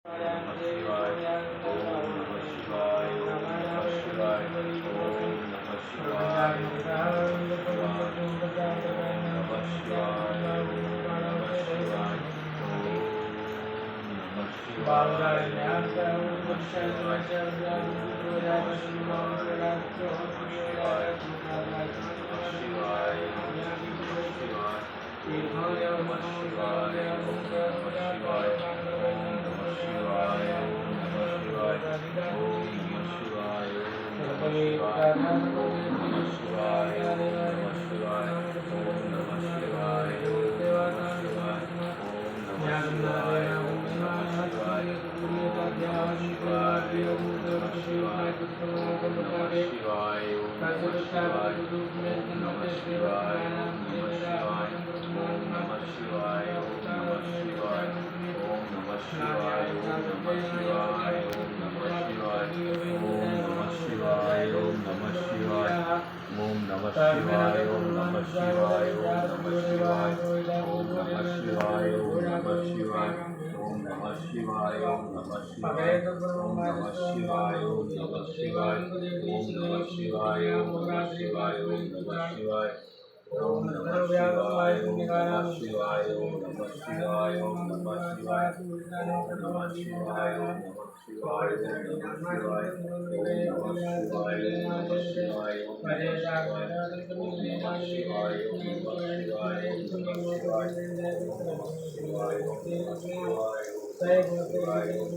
नमः शिवाय ओम नमः शिवाय ओम नमः शिवाय ओम नमः शिवाय ओम नमः शिवाय ओम नमः शिवाय ओम नमः शिवाय ओम नमः शिवाय